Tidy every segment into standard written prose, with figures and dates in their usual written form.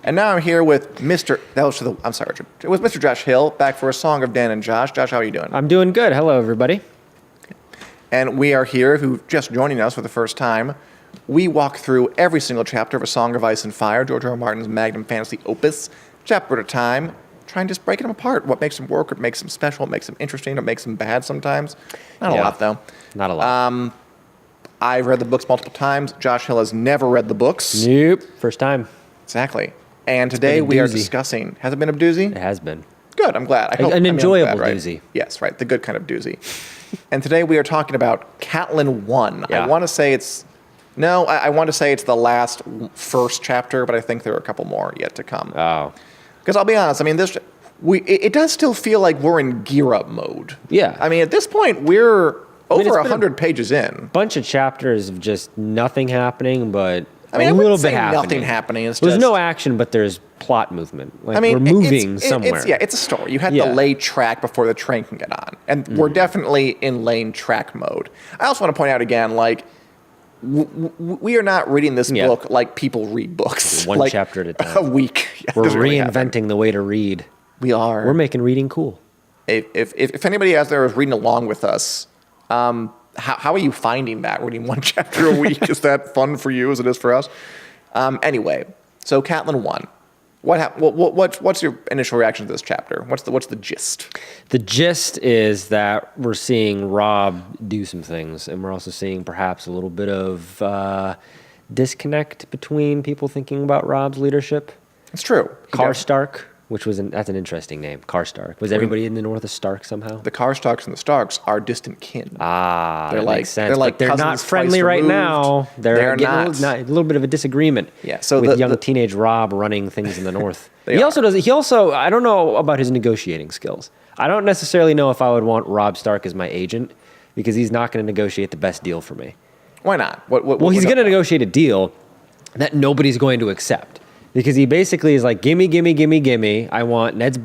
And now I'm here with Mr. With Mr. Josh Hill, back for a Song of Dan and Josh. Josh, how are you doing? I'm doing good. Hello, everybody. And we are here, who just joining us for the first time. We walk through every single chapter of A Song of Ice and Fire, George R. R. Martin's magnum fantasy opus, chapter at a time, trying to just break them apart. What makes them work, what makes them special, what makes them interesting, what makes them bad sometimes. Not a lot, though. Not a lot. I've read the books multiple times. Josh Hill has never read the books. Nope. First time. Exactly. And today we are discussing... Has it been a doozy? It has been. Good, I'm glad. An enjoyable right? doozy. Yes, right, the good kind of doozy. And today we are talking about Catelyn I. Yeah. I want to say it's... No, I want to say it's the first chapter, but I think there are a couple more yet to come. Oh. Because I'll be honest, I mean, it does still feel like we're in gear-up mode. Yeah. I mean, at this point, we're over 100 pages in. Bunch of chapters of just nothing happening, but I mean, a little bit happening. Nothing happening. There's no action, but there's plot movement. Like, we're moving somewhere. It's a story. You had to lay track before the train can get on. And we're definitely in laying track mode. I also want to point out again, like, we are not reading this book like people read books. One chapter at a time. A week. We're reinventing the way to read. We are. We're making reading cool. If anybody out there is reading along with us, how are you finding that, reading one chapter a week? Is that fun for you as it is for us? Anyway, so Catelyn I. What's your initial reaction to this chapter? What's the gist? The gist is that we're seeing Robb do some things, and we're also seeing perhaps a little bit of disconnect between people thinking about Robb's leadership. It's true. Karstark, which that's an interesting name. Karstark. Was everybody in the north of Stark somehow? The Karstarks and the Starks are distant kin. That makes sense. They're not friendly right now. They're getting a little bit of a disagreement. Yeah. So with young teenage Robb running things in the north. He also I don't know about his negotiating skills. I don't necessarily know if I would want Robb Stark as my agent, because he's not going to negotiate the best deal for me. Why not? He's going to negotiate a deal that nobody's going to accept. Because he basically is like, gimme, gimme, gimme, gimme. I want Ned's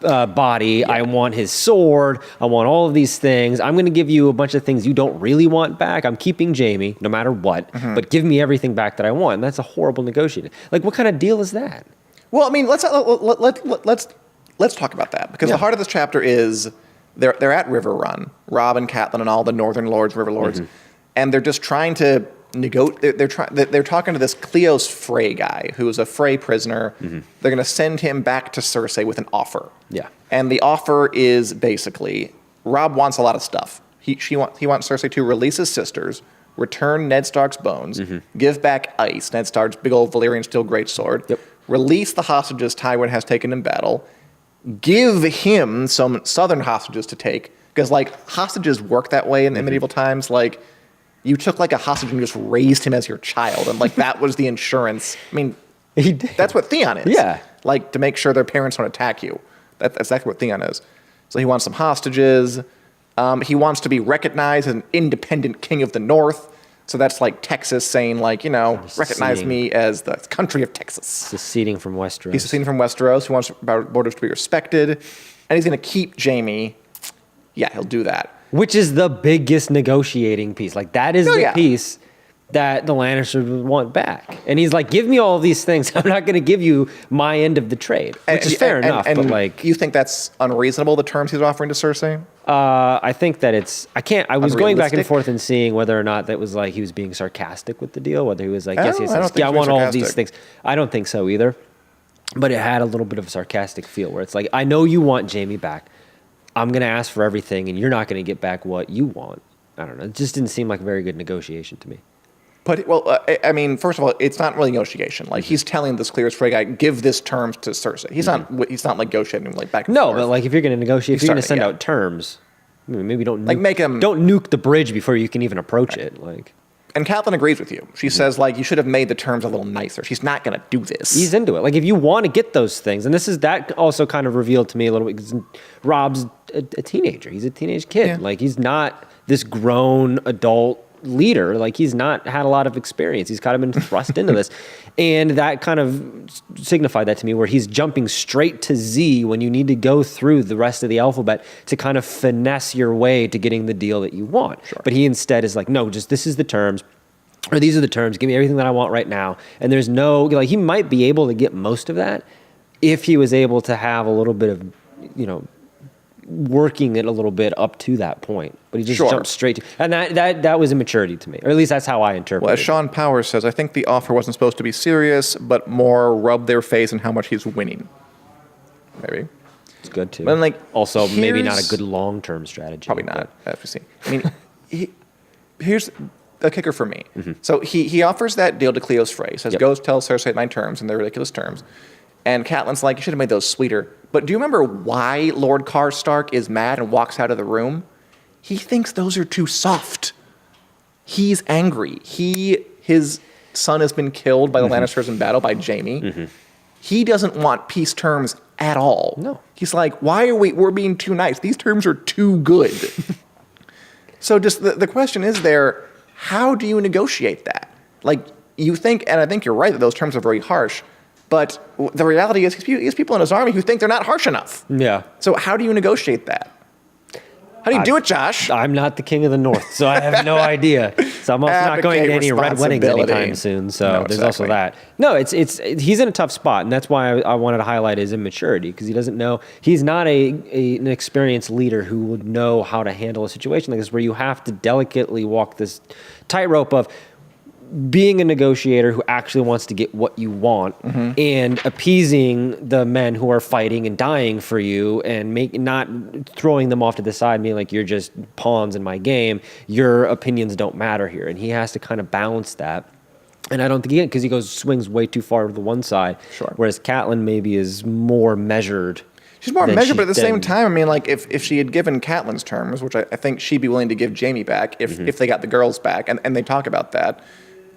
body. Yeah. I want his sword. I want all of these things. I'm going to give you a bunch of things you don't really want back. I'm keeping Jaime no matter what, but give me everything back that I want. And that's a horrible negotiating. Like, what kind of deal is that? Well, I mean, let's talk about that, because the heart of this chapter is they're at River Run, Robb and Catelyn and all the Northern Lords, River Lords, and they're just trying to negotiate. They're talking to this Cleos Frey guy who's a Frey prisoner. They're going to send him back to Cersei with an offer. Yeah, and the offer is basically Robb wants a lot of stuff. He wants Cersei to release his sisters, return Ned Stark's bones, give back Ice, Ned Stark's big old Valyrian steel greatsword, release the hostages Tywin has taken in battle, give him some southern hostages to take, because like hostages work that way in medieval times. Like, you took like a hostage and just raised him as your child, and like that was the insurance. I mean, that's what Theon is. Yeah, like to make sure their parents don't attack you. That's exactly what Theon is. So he wants some hostages. He wants to be recognized as an independent king of the North. So that's like Texas saying, like, recognize me as the country of Texas. Seceding from Westeros. He's seceding from Westeros. He wants borders to be respected, and he's going to keep Jaime. Yeah, he'll do that. Which is the biggest negotiating piece. Like, that is the piece that the Lannisters would want back. And he's like, give me all these things. I'm not going to give you my end of the trade. Which is fair enough. But like, you think that's unreasonable, the terms he's offering to Cersei? I think that I was going back and forth and seeing whether or not that was like he was being sarcastic with the deal, whether he was like, yes, I want all of these things. I don't think so either. But it had a little bit of a sarcastic feel where it's like, I know you want Jaime back. I'm going to ask for everything, and you're not going to get back what you want. I don't know. It just didn't seem like a very good negotiation to me. But, I mean, first of all, it's not really negotiation. Like, he's telling this Cleos Frey guy, give this terms to Cersei. He's not like negotiating like back and forth. No, but like if you're going to negotiate, if you're going to send out terms, maybe don't don't nuke the bridge before you can even approach it. Like, and Catelyn agrees with you. She says, like, you should have made the terms a little nicer. She's not going to do this. He's into it. Like, if you want to get those things, and that also kind of revealed to me a little bit, because Robb's a teenager. He's a teenage kid. Yeah. Like, he's not this grown adult leader. Like, he's not had a lot of experience. He's kind of been thrust into this. And that kind of signified that to me, where he's jumping straight to Z when you need to go through the rest of the alphabet to kind of finesse your way to getting the deal that you want. Sure. But he instead is like, no, just this is the terms. or these are the terms, give me everything that I want right now. And there's no, like, he might be able to get most of that if he was able to have a little bit of, working it a little bit up to that point. But he just jumped straight to, and that was immaturity to me, or at least that's how I interpret it. Well, as Sean Powers says, I think the offer wasn't supposed to be serious, but more rub their face in how much he's winning. Maybe. It's good too. But like, also, maybe not a good long-term strategy. Probably not. Have to see. I mean, here's the kicker for me. So he offers that deal to Cleo's Frey. Says, go tell Cersei my terms, and they're ridiculous terms. And Catelyn's like, you should have made those sweeter. But do you remember why Lord Karstark is mad and walks out of the room? He thinks those are too soft. He's angry. His son has been killed by the Lannisters in battle by Jaime. He doesn't want peace terms at all. No. He's like, why are we're being too nice? These terms are too good. So just the question is there, how do you negotiate that? Like, you think, and I think you're right that those terms are very harsh, but the reality is he has people in his army who think they're not harsh enough. Yeah. So how do you negotiate that? How do you do it, Josh? I'm not the king of the North, so I have no idea. So I'm also not going to any red weddings anytime soon. So there's also that. No, it's he's in a tough spot, and that's why I wanted to highlight his immaturity, because he doesn't know. He's not an experienced leader who would know how to handle a situation like this, where you have to delicately walk this tightrope of being a negotiator who actually wants to get what you want and appeasing the men who are fighting and dying for you, and not throwing them off to the side, being like, you're just pawns in my game. Your opinions don't matter here. And he has to kind of balance that. And I don't think he can, because he swings way too far to the one side. Sure. Whereas Catelyn maybe is more measured. She's more measured, but at the same time, I mean, like, if she had given Catelyn's terms, which I think she'd be willing to give Jaime back if they got the girls back, and they talk about that,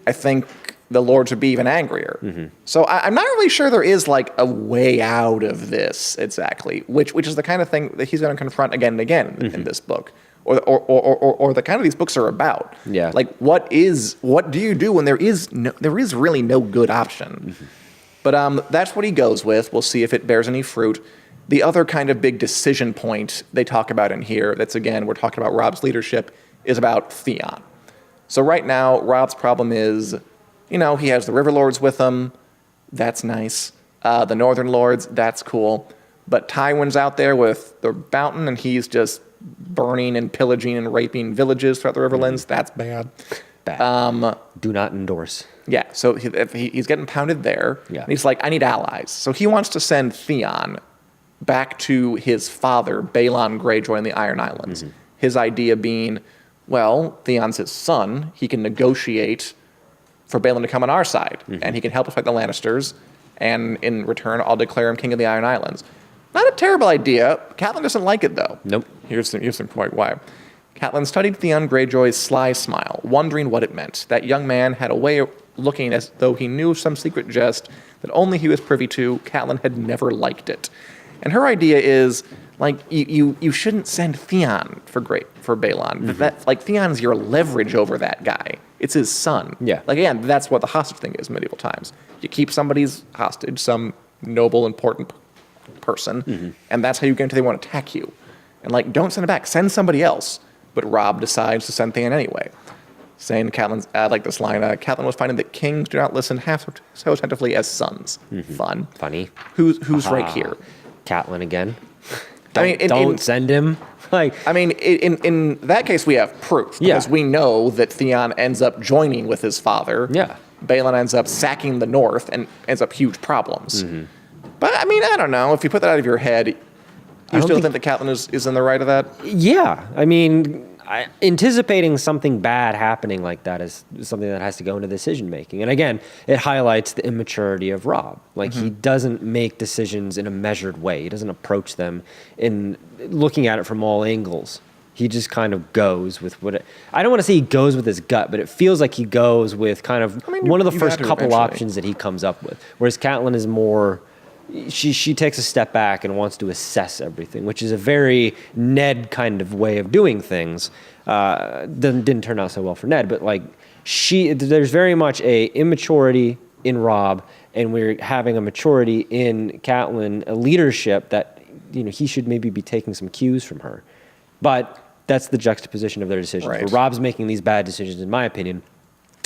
I think the lords would be even angrier. So I'm not really sure there is like a way out of this exactly, which is the kind of thing that he's going to confront again and again in this book, or the kind of these books are about. Yeah. Like, what do you do when there is really no good option? But that's what he goes with. We'll see if it bears any fruit. The other kind of big decision point they talk about in here, that's again, we're talking about Robb's leadership, is about Theon. So right now, Robb's problem is, he has the River Lords with him. That's nice. The Northern Lords, that's cool. But Tywin's out there with the Mountain, and he's just burning and pillaging and raping villages throughout the Riverlands. That's bad. Bad. Do not endorse. Yeah, so he's getting pounded there. Yeah. And he's like, I need allies. So he wants to send Theon back to his father, Balon Greyjoy in the Iron Islands. His idea being, well, Theon's his son. He can negotiate for Balon to come on our side, and he can help us fight the Lannisters, and in return, I'll declare him king of the Iron Islands. Not a terrible idea. Catelyn doesn't like it, though. Nope. Here's the point why. Catelyn studied Theon Greyjoy's sly smile, wondering what it meant. That young man had a way of looking as though he knew some secret jest that only he was privy to. Catelyn had never liked it. And her idea is, like, you shouldn't send Theon for Balon. That, like, Theon's your leverage over that guy. It's his son. Yeah. Like, again, that's what the hostage thing is in medieval times. You keep somebody's hostage, some noble, important person, and that's how you guarantee they won't attack you. And, like, don't send it back. Send somebody else. But Robb decides to send Theon anyway. Saying Catelyn's, I like this line, Catelyn was finding that kings do not listen half so attentively as sons. Funny. Who's right here? Catelyn again. Don't send him. Like, I mean, in that case, we have proof. Because we know that Theon ends up joining with his father. Yeah. Balon ends up sacking the north and ends up huge problems. But, I mean, I don't know. If you put that out of your head, you still think that Catelyn is in the right of that? Yeah. I mean, anticipating something bad happening like that is something that has to go into decision making. And again, it highlights the immaturity of Robb. Like, he doesn't make decisions in a measured way. He doesn't approach them in looking at it from all angles. He just kind of goes with I don't want to say he goes with his gut, but it feels like he goes with kind of one of the first couple options that he comes up with. Whereas Catelyn is more, she takes a step back and wants to assess everything, which is a very Ned kind of way of doing things. Didn't turn out so well for Ned, but like there's very much a immaturity in Robb, and we're having a maturity in Catelyn, a leadership that he should maybe be taking some cues from her. But that's the juxtaposition of their decisions. Right. Where Robb's making these bad decisions, in my opinion,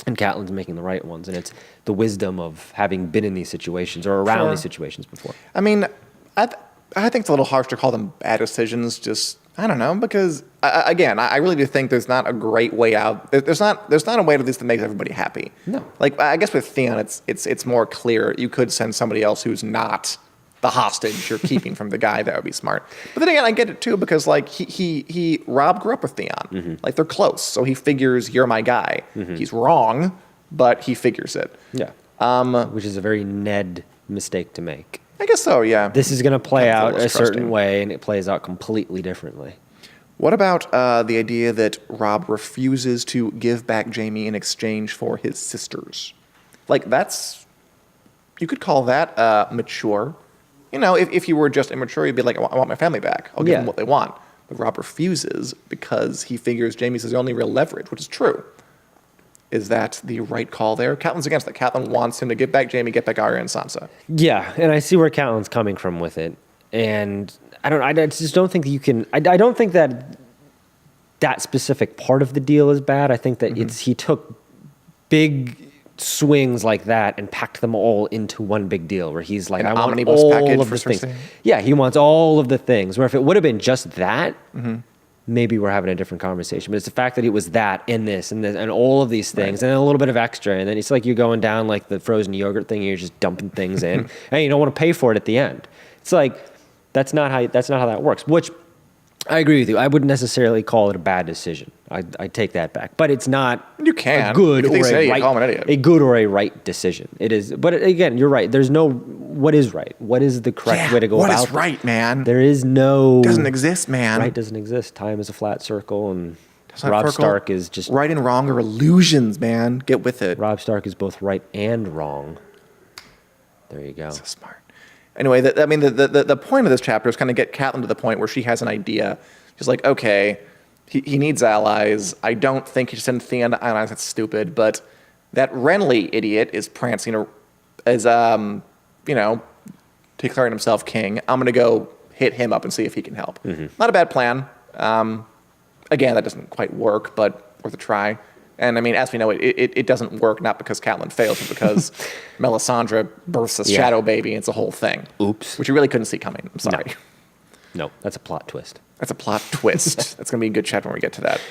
and Catelyn's making the right ones. And it's the wisdom of having been in these situations or around these situations before. I mean, I think it's a little harsh to call them bad decisions. Just I don't know, because I really do think there's not a great way out. There's not a way to this that makes everybody happy. No. Like I guess with Theon, it's more clear. You could send somebody else who's not the hostage you're keeping from the guy. That would be smart. But then again, I get it too, because like Robb grew up with Theon. Like they're close, so he figures you're my guy. He's wrong, but he figures it. Yeah. Which is a very Ned mistake to make. I guess so, yeah. This is going to play That's out a certain trusting. way, and it plays out completely differently. What about the idea that Robb refuses to give back Jaime in exchange for his sisters? Like, you could call that mature. You know, if you were just immature, you'd be like, I want my family back. I'll give them what they want. But Robb refuses because he figures Jaime's his only real leverage, which is true. Is that the right call there? Catelyn's against that. Catelyn wants him to get back Jaime, get back Arya and Sansa. Yeah, and I see where Catelyn's coming from with it, and I just don't think that you can. I don't think that specific part of the deal is bad. I think that he took big swings like that and packed them all into one big deal, where he's like, I want omnibus all package of for the things. Cersei? Yeah, he wants all of the things. Where if it would have been just that. Maybe we're having a different conversation, but it's the fact that it was that and this and all of these things, and then a little bit of extra, and then it's like you're going down like the frozen yogurt thing. You're just dumping things in, and you don't want to pay for it at the end. It's like that's not how that works. Which I agree with you. I wouldn't necessarily call it a bad decision. I take that back, but it's not You can. a good If they or say a you right, call him an idiot. a good or a right decision. It is, but again, you're right. There's no what is right. What is the correct way to go what about is right, this? man? There is no Doesn't exist, man. Right doesn't exist. Time is a flat circle, and It's not Robb circle. Stark is just Right and wrong are illusions, man. Get with it. Robb Stark is both right and wrong. There you go. So smart. Anyway, the point of this chapter is kind of get Catelyn to the point where she has an idea. She's like, okay, he needs allies. I don't think he should send Theon to allies. That's stupid. But that Renly idiot is prancing as declaring himself king. I'm going to go hit him up and see if he can help. Not a bad plan. Again, that doesn't quite work, but worth a try. And I mean, as we know, it doesn't work not because Catelyn fails, but because Melisandre births a shadow baby. And it's a whole thing. Oops. Which you really couldn't see coming. I'm sorry. No, that's a plot twist. That's a plot twist. That's going to be a good chapter when we get to that.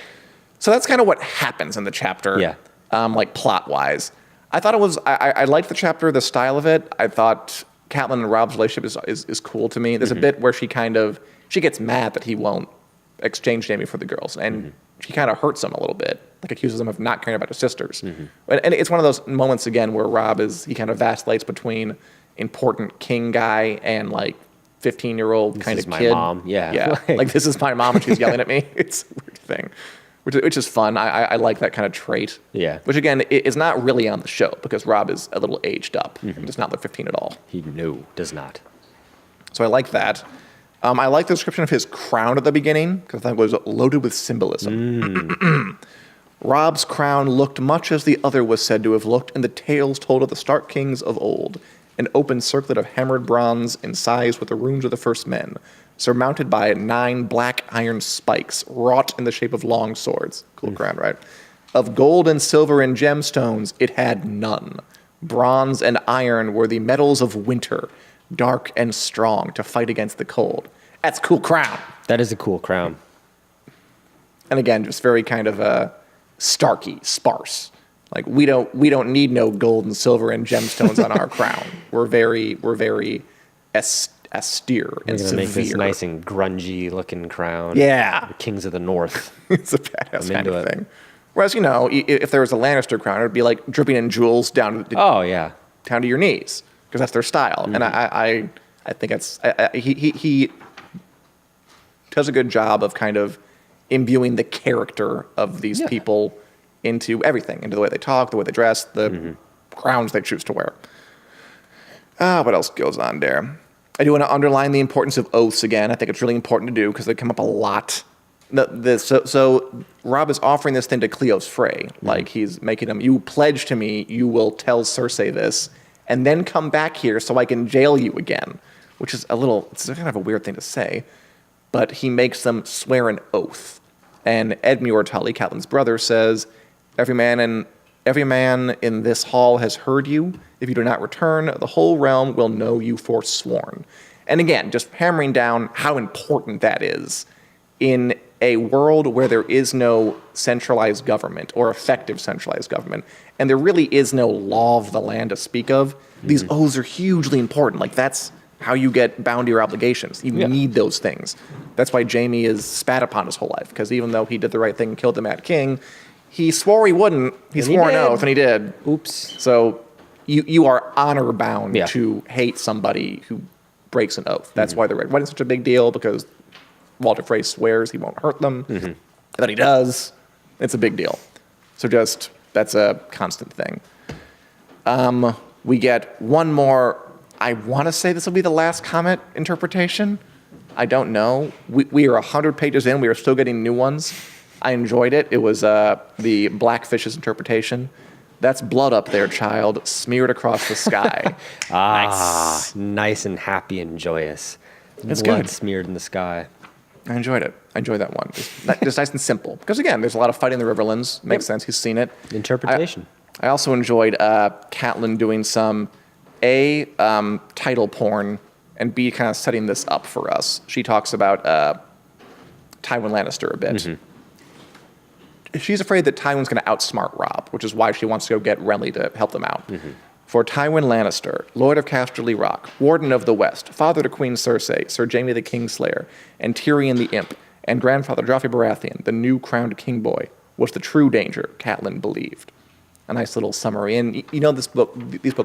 So that's kind of what happens in the chapter. Yeah. Like plot-wise. I thought it was, I liked the chapter, the style of it. I thought Catelyn and Robb's relationship is cool to me. There's a bit where she gets mad that he won't exchange Jaime for the girls. And she kind of hurts him a little bit. Like accuses him of not caring about his sisters. And it's one of those moments again where Robb he kind of vacillates between important king guy and like 15-year-old kind of my kid. mom. Yeah. Yeah. Like this is my mom and she's yelling at me. It's a weird thing. Which is fun. I like that kind of trait. Yeah. Which again is not really on the show because Robb is a little aged up. He does not look 15 at all. He does not. So I like that. I like the description of his crown at the beginning because I thought it was loaded with symbolism. Robb's crown looked much as the other was said to have looked in the tales told of the Stark kings of old, an open circlet of hammered bronze incised with the runes of the first men, surmounted by 9 black iron spikes wrought in the shape of long swords. Cool crown, right? Of gold and silver and gemstones it had none. Bronze and iron were the metals of winter, dark and strong to fight against the cold. That's a cool crown. That is a cool crown. And again, just very kind of starky, sparse. Like we don't need no gold and silver and gemstones on our crown. We're very austere and We're gonna severe. make this nice and grungy looking crown. Yeah, The kings of the north. it's a badass kind into of it. thing. Whereas if there was a Lannister crown, it would be like dripping in jewels down to Oh yeah. down to your knees because that's their style. And I think he does a good job of kind of imbuing the character of these people into everything, into the way they talk, the way they dress, the crowns they choose to wear. What else goes on there? I do want to underline the importance of oaths again. I think it's really important to do because they come up a lot. So Robb is offering this thing to Cleo's Frey. Like he's making him, you pledge to me, you will tell Cersei this, and then come back here so I can jail you again. Which is it's kind of a weird thing to say. But he makes them swear an oath. And Edmure Tully, Catelyn's brother, says, every man in Every man in this hall has heard you. If you do not return, the whole realm will know you forsworn. And again, just hammering down how important that is in a world where there is no centralized government or effective centralized government, and there really is no law of the land to speak of. These oaths are hugely important. Like, that's how you get bound to your obligations. You need those things. That's why Jaime is spat upon his whole life, because even though he did the right thing and killed the Mad King, he swore he wouldn't. He swore an oath, and he did. Oops. So you are honor bound to hate somebody who breaks an oath. That's why the Red Wedding's such a big deal, because Walder Frey swears he won't hurt them, and then he does. It's a big deal. So just, that's a constant thing. We get one more, I want to say this will be the last comet interpretation. I don't know. We are 100 pages in. We are still getting new ones. I enjoyed it. It was the Blackfish's interpretation. That's blood up there, child, smeared across the sky. Nice and happy and joyous. It's blood good. smeared in the sky. I enjoyed it. I enjoyed that one. Just nice and simple. Because again, there's a lot of fighting in the Riverlands. Makes sense. He's seen it. Interpretation. I also enjoyed Catelyn doing some title porn, and B, kind of setting this up for us. She talks about Tywin Lannister a bit. She's afraid that Tywin's going to outsmart Robb, which is why she wants to go get Renly to help them out. For Tywin Lannister, Lord of Casterly Rock, Warden of the West, father to Queen Cersei, Sir Jaime the Kingslayer, and Tyrion the Imp, and grandfather Joffrey Baratheon, the new crowned king boy, was the true danger, Catelyn believed. A nice little summary. And you know, these book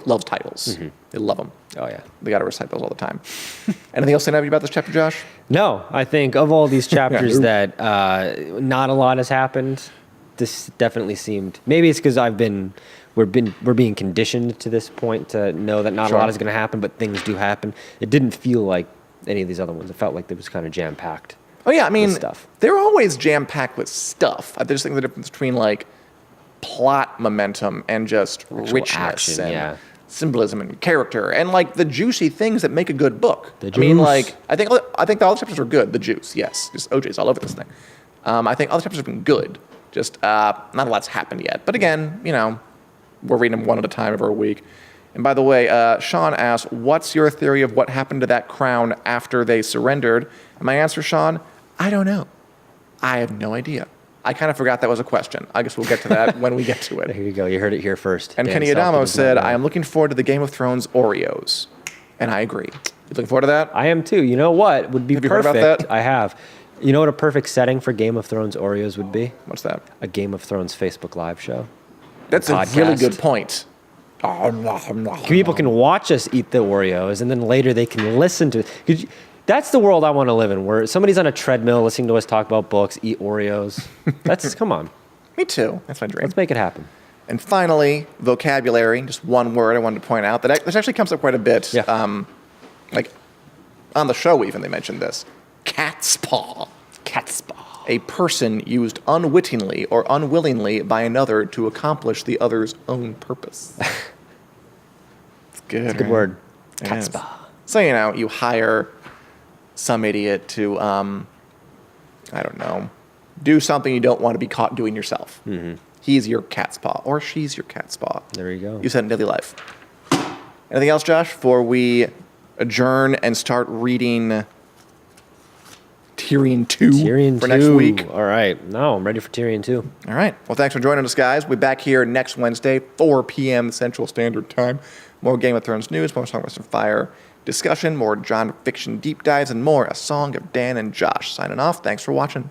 loves titles. They love them. Oh, yeah. They got to recite those all the time. Anything else to know about this chapter, Josh? No, I think of all these chapters that not a lot has happened. This definitely seemed, maybe it's because we're being conditioned to this point to know that not a lot is going to happen, but things do happen. It didn't feel like any of these other ones. It felt like it was kind of jam-packed. Oh, yeah. I mean, stuff. They're always jam-packed with stuff. I just think the difference between, like, plot momentum and just richness and symbolism and character and, like, the juicy things that make a good book. I mean, like, I think all the chapters are good. The juice, yes. Just OJ's all over this thing. I think all the chapters have been good. Just not a lot's happened yet. But again, you know, we're reading them one at a time every week. And by the way, Sean asked, what's your theory of what happened to that crown after they surrendered? And my answer, Sean, I don't know. I have no idea. I kind of forgot that was a question. I guess we'll get to that when we get to it. There you go. You heard it here first. And Kenny Adamo said, I am looking forward to the Game of Thrones Oreos. And I agree. You looking forward to that? I am too. You know what would be perfect? Have you heard about that? I have. You know what a perfect setting for Game of Thrones Oreos would be? What's that? A Game of Thrones Facebook Live show. That's a really good point. People can watch us eat the Oreos, and then later they can listen to it. That's the world I want to live in, where somebody's on a treadmill listening to us talk about books, eat Oreos. Come on. Me too. That's my dream. Let's make it happen. And finally, vocabulary. Just one word I wanted to point out. This actually comes up quite a bit. Yeah. Like, on the show even, they mentioned this. Cat's paw. Cat's paw. A person used unwittingly or unwillingly by another to accomplish the other's own purpose. It's good. It's a good word. It Cat's is. paw. So, you know, you hire some idiot to, I don't know, do something you don't want to be caught doing yourself. He's your cat's paw, or she's your cat's paw. There you go. You said in daily life. Anything else, Josh, before we adjourn and start reading Tyrion 2 for next week? All right. No, I'm ready for Tyrion 2. All right. Well, thanks for joining us, guys. We'll be back here next Wednesday, 4 p.m. Central Standard Time. More Game of Thrones news, more Song of Ice and Fire discussion, more John fiction deep dives, and more A Song of Dan and Josh. Signing off. Thanks for watching.